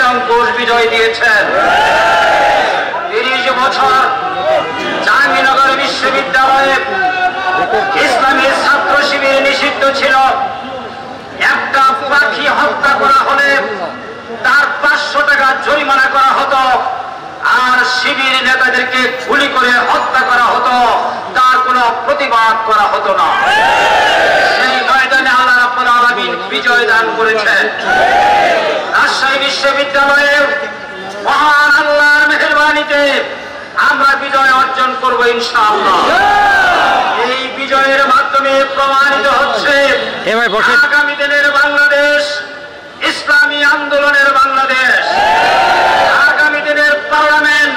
নিরঙ্কুশ বিজয় দিয়েছেন। 30 বছর জাহাঙ্গীরনগর বিশ্ববিদ্যালয়ে ইসলামী ছাত্র শিবির নিষিদ্ধ ছিল। একটা পাখি হত্যা করা হলে তার 500 টাকা জরিমানা করা হতো, আর শিবির নেতাদেরকে গুলি করে হত্যা করা হতো, তার কোনো প্রতিবাদ করা হতো না। সেই ময়দানে আল্লাহ রাব্বুল আলামিন বিজয় দান করেছেন। রাজশাহী বিশ্ববিদ্যালয়ে মহান আল্লাহর মেহেরবানিতে আমরা বিজয় অর্জন করব ইনশাআল্লাহ। এই বিজয়ের মাধ্যমে প্রমাণিত হচ্ছে আগামী দিনের বাংলাদেশ ইসলামী আন্দোলনের বাংলাদেশ। আগামী দিনের পার্লামেন্ট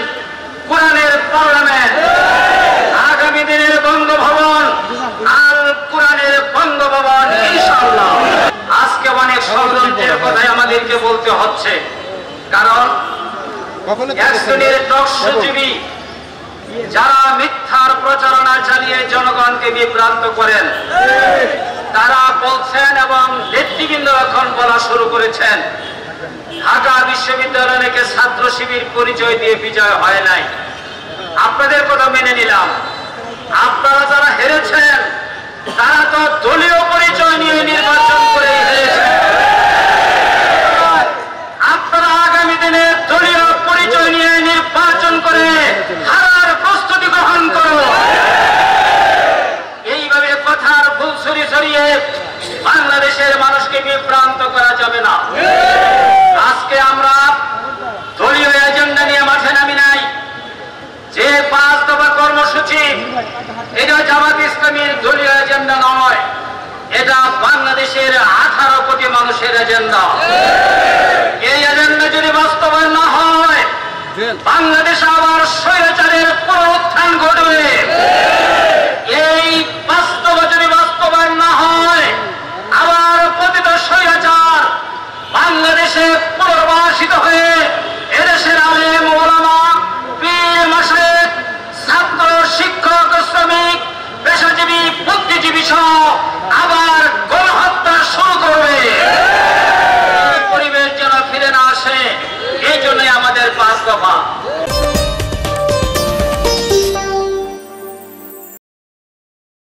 কোরআনের পার্লামেন্ট। আগামী দিনের বঙ্গভবন আল কোরআনের বঙ্গভবন ইনশাআল্লাহ। আজকে অনেক ষড়যন্ত্রের কথাই আমাদেরকে বলতে হচ্ছে, কারণ এক শ্রেণীর দর্শজীবী যারা মিথ্যার প্রচারণা চালিয়ে জনগণকে বিভ্রান্ত করেন, তারা বলছেন এবং নেতৃবৃন্দ এখন বলা শুরু করেছেন ঢাকা বিশ্ববিদ্যালয়কে ছাত্র শিবির পরিচয় দিয়ে বিজয় হয় নাই। আপনাদের কথা মেনে নিলাম, আপনারা যারা হেরেছেন তারা তো দলীয় পরিচয় নিয়ে নির্বাচন করে হেরেছেন। আপনারা আগামী দিনে দলীয় পরিচয় নিয়ে নির্বাচন করে হারার প্রস্তুতি গ্রহণ করুন। এইভাবে কথার ভুল ছড়িয়ে বাংলাদেশের মানুষকে বিভ্রান্ত করা যাবে না। আজকে আমরা দলীয় এজেন্ডা নিয়ে মাঠে নামি নাই। যে 5 দফা কর্মসূচি, এটা জামাত ইসলামীর দলীয় এজেন্ডা নয়, এটা বাংলাদেশের 18 কোটি মানুষের এজেন্ডা। এই এজেন্ডা যদি বাস্তবায়ন না হয়, বাংলাদেশে আবার স্বৈরাচারের পুনরুত্থান ঘটবে। এই বাস্তব যদি বাস্তবায়ন না হয়, আবার পতিত স্বৈরাচার বাংলাদেশে পুনর্বাসিত হয়ে এদেশের আলেম ওলামা, পীর মাশায়েখ, ছাত্র শিক্ষক শ্রমিক পেশাজীবী বুদ্ধিজীবী সহ আবার গণহত্যা শুরু করবে। পরিবেশ যেন ফিরে না আসে, এই জন্যই আমাদের 5 দফা।